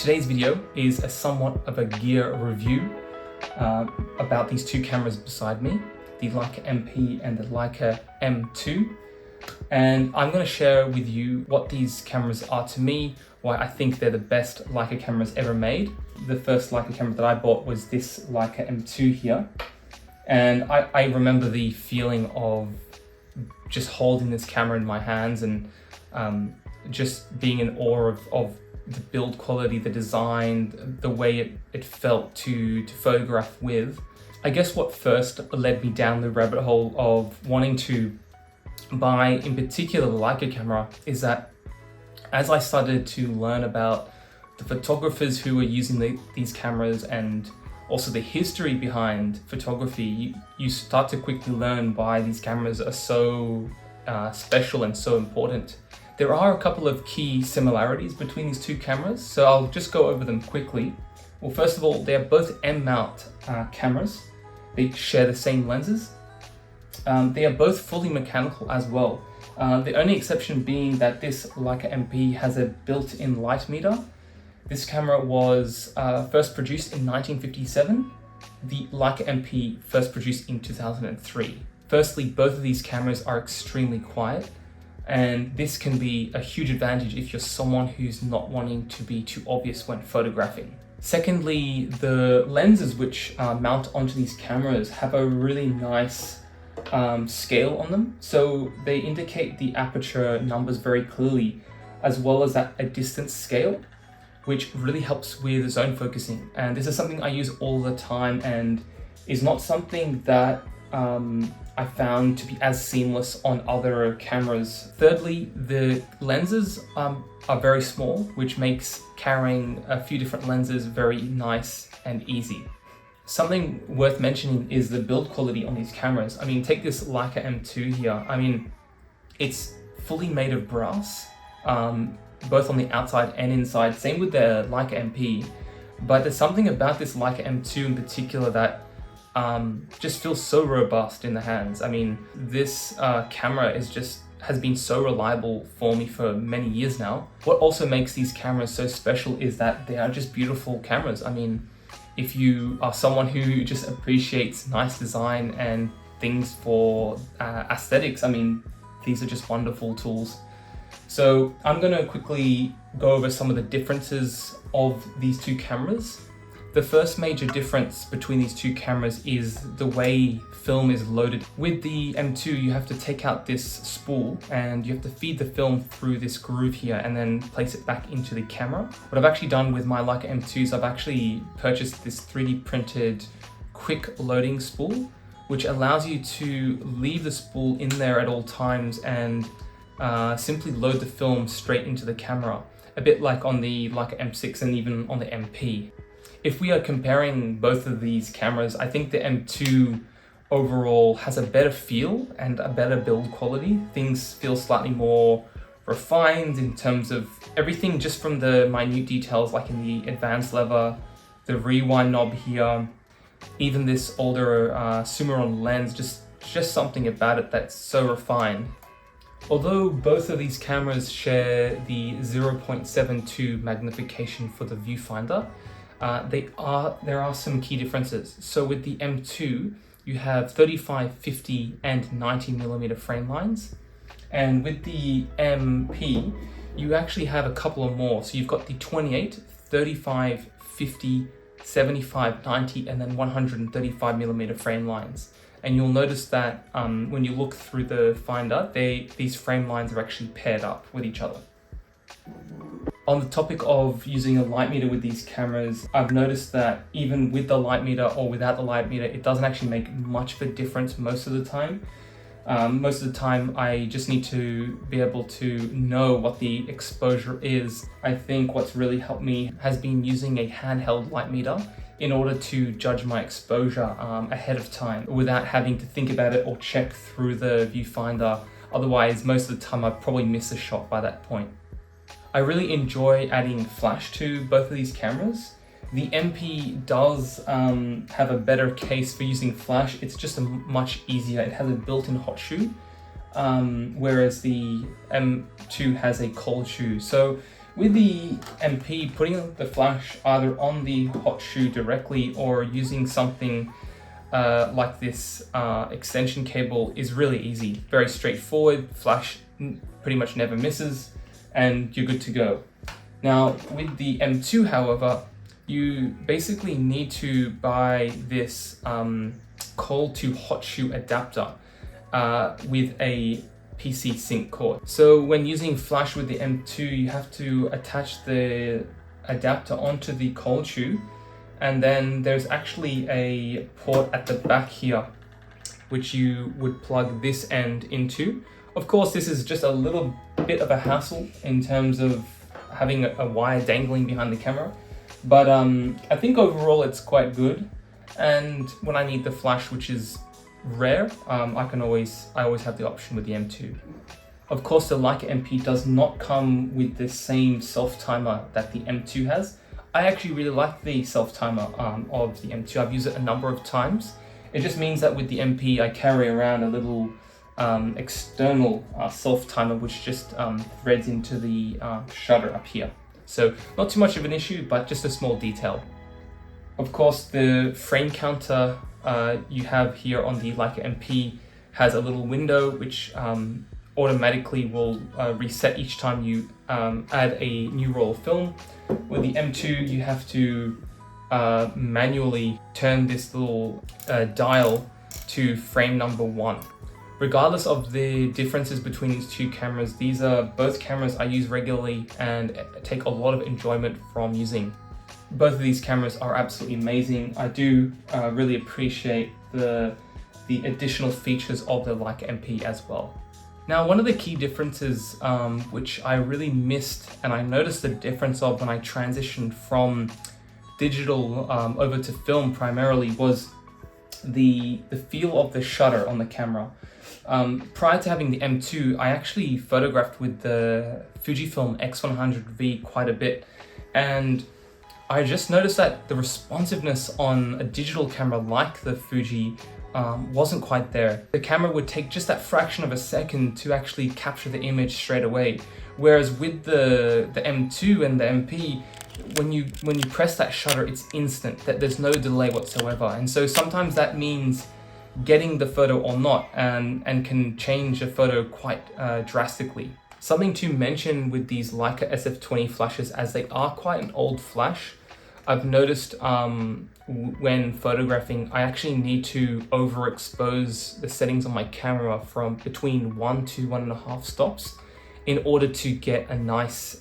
Today's video is a somewhat of a gear review about these two cameras beside me, the Leica MP and the Leica M2. And I'm going to share with you what these cameras are to me, why I think they're the best Leica cameras ever made. The first Leica camera that I bought was this Leica M2 here. And I remember the feeling of just holding this camera in my hands and just being in awe of the build quality, the design, the way it felt to photograph with. I guess what first led me down the rabbit hole of wanting to buy, in particular, the Leica camera is that as I started to learn about the photographers who were using these cameras and also the history behind photography, you start to quickly learn why these cameras are so special and so important. There are a couple of key similarities between these two cameras, so I'll just go over them quickly. Well, first of all, they're both M-mount cameras. They share the same lenses. They are both fully mechanical as well. The only exception being that this Leica MP has a built-in light meter. This camera was first produced in 1957. The Leica MP first produced in 2003. Firstly, both of these cameras are extremely quiet, and this can be a huge advantage if you're someone who's not wanting to be too obvious when photographing. Secondly, the lenses which mount onto these cameras have a really nice scale on them. So they indicate the aperture numbers very clearly, as well as at a distance scale, which really helps with zone focusing. And this is something I use all the time and is not something that I found to be as seamless on other cameras. Thirdly, the lenses are very small, which makes carrying a few different lenses very nice and easy. Something worth mentioning is the build quality on these cameras. I mean, take this Leica M2 here. I mean, it's fully made of brass, both on the outside and inside. Same with the Leica MP. But there's something about this Leica M2 in particular that just feels so robust in the hands. I mean, this camera has been so reliable for me for many years now. What also makes these cameras so special is that they are just beautiful cameras. I mean, if you are someone who just appreciates nice design and things for aesthetics, I mean, these are just wonderful tools. So I'm gonna quickly go over some of the differences of these two cameras. The first major difference between these two cameras is the way film is loaded. With the M2, you have to take out this spool and you have to feed the film through this groove here and then place it back into the camera. What I've actually done with my Leica M2 is I've actually purchased this 3D printed quick loading spool, which allows you to leave the spool in there at all times and simply load the film straight into the camera, a bit like on the Leica M6 and even on the MP. If we are comparing both of these cameras, I think the M2 overall has a better feel and a better build quality. Things feel slightly more refined in terms of everything, just from the minute details like in the advanced lever, the rewind knob here, even this older Summicron lens, just something about it that's so refined. Although both of these cameras share the 0.72 magnification for the viewfinder, there are some key differences. So with the M2, you have 35, 50, and 90mm frame lines. And with the MP, you actually have a couple of more. So you've got the 28, 35, 50, 75, 90, and then 135mm frame lines. And you'll notice that when you look through the finder, these frame lines are actually paired up with each other. On the topic of using a light meter with these cameras, I've noticed that even with the light meter or without the light meter, it doesn't actually make much of a difference most of the time. Most of the time, I just need to be able to know what the exposure is. I think what's really helped me has been using a handheld light meter in order to judge my exposure ahead of time without having to think about it or check through the viewfinder. Otherwise, most of the time, I'd probably miss a shot by that point. I really enjoy adding flash to both of these cameras. The MP does have a better case for using flash. It's just much easier. It has a built-in hot shoe, whereas the M2 has a cold shoe. So With the MP, putting the flash either on the hot shoe directly or using something like this extension cable is really easy. Very straightforward, flash pretty much never misses, and you're good to go. Now with the M2, however, you basically need to buy this cold to hot shoe adapter with a PC sync cord. So when using flash with the M2, you have to attach the adapter onto the cold shoe, and then there's actually a port at the back here which you would plug this end into. Of course, this is just a little bit of a hassle in terms of having a wire dangling behind the camera, but I think overall it's quite good. And when I need the flash, which is rare, I always have the option with the M2. Of course, the Leica MP does not come with the same self-timer that the M2 has. I actually really like the self-timer of the M2. I've used it a number of times. It just means that with the MP, I carry around a little external self-timer which just threads into the shutter up here. So not too much of an issue, but just a small detail. Of course, the frame counter you have here on the Leica MP has a little window which automatically will reset each time you add a new roll of film. With the M2, you have to manually turn this little dial to frame number 1. Regardless of the differences between these two cameras, these are both cameras I use regularly and take a lot of enjoyment from using. Both of these cameras are absolutely amazing. I do really appreciate the additional features of the Leica MP as well. Now, one of the key differences which I really missed, and I noticed the difference of when I transitioned from digital over to film primarily, was the feel of the shutter on the camera. Prior to having the M2, I actually photographed with the Fujifilm X100V quite a bit, and I just noticed that the responsiveness on a digital camera like the Fuji wasn't quite there. The camera would take just that fraction of a second to actually capture the image straight away. Whereas with the M2 and the MP, when you press that shutter, it's instant, that there's no delay whatsoever. And so sometimes that means getting the photo or not, and can change a photo quite drastically. Something to mention with these Leica SF20 flashes, as they are quite an old flash, I've noticed when photographing, I actually need to overexpose the settings on my camera from between 1 to 1.5 stops in order to get a nice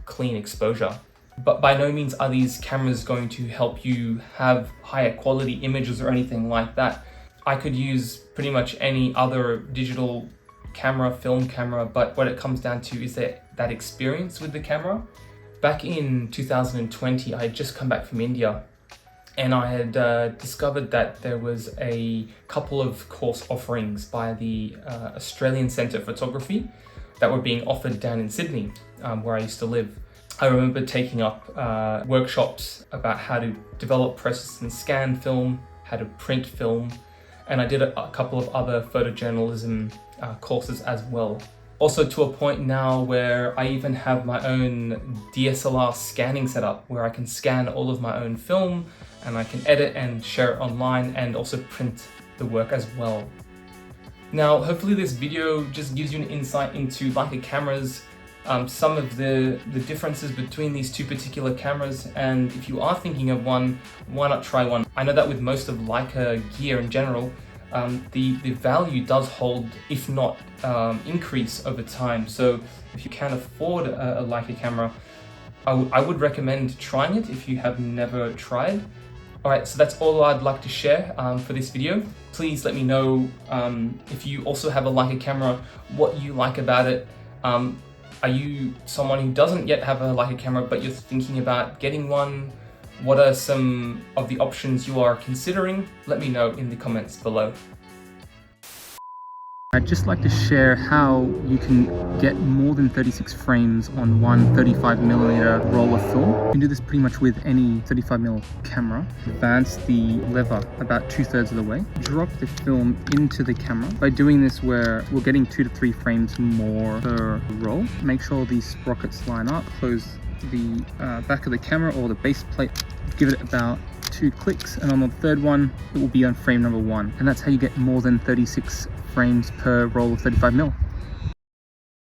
clean exposure. But by no means are these cameras going to help you have higher quality images or anything like that. I could use pretty much any other digital camera, film camera, but what it comes down to is that experience with the camera. Back in 2020, I had just come back from India, and I had discovered that there was a couple of course offerings by the Australian Centre for Photography that were being offered down in Sydney, where I used to live. I remember taking up workshops about how to develop, process and scan film, how to print film, and I did a couple of other photojournalism courses as well. Also to a point now where I even have my own DSLR scanning setup where I can scan all of my own film and I can edit and share it online and also print the work as well. Now, hopefully this video just gives you an insight into Leica cameras, some of the differences between these two particular cameras, and if you are thinking of one, why not try one? I know that with most of Leica gear in general, the value does hold, if not increase over time. So if you can afford a Leica camera, I would recommend trying it if you have never tried. Alright, so that's all I'd like to share for this video. Please let me know if you also have a Leica camera, what you like about it. Are you someone who doesn't yet have a Leica camera but you're thinking about getting one? What are some of the options you are considering? Let me know in the comments below. I'd just like to share how you can get more than 36 frames on one 35mm roll of film. You can do this pretty much with any 35mm camera. Advance the lever about 2/3 of the way. Drop the film into the camera. By doing this, we're getting 2 to 3 frames more per roll. Make sure these sprockets line up. Close the back of the camera or the base plate. Give it about 2 clicks, and on the third one it will be on frame number 1, and that's how you get more than 36 frames per roll of 35mm.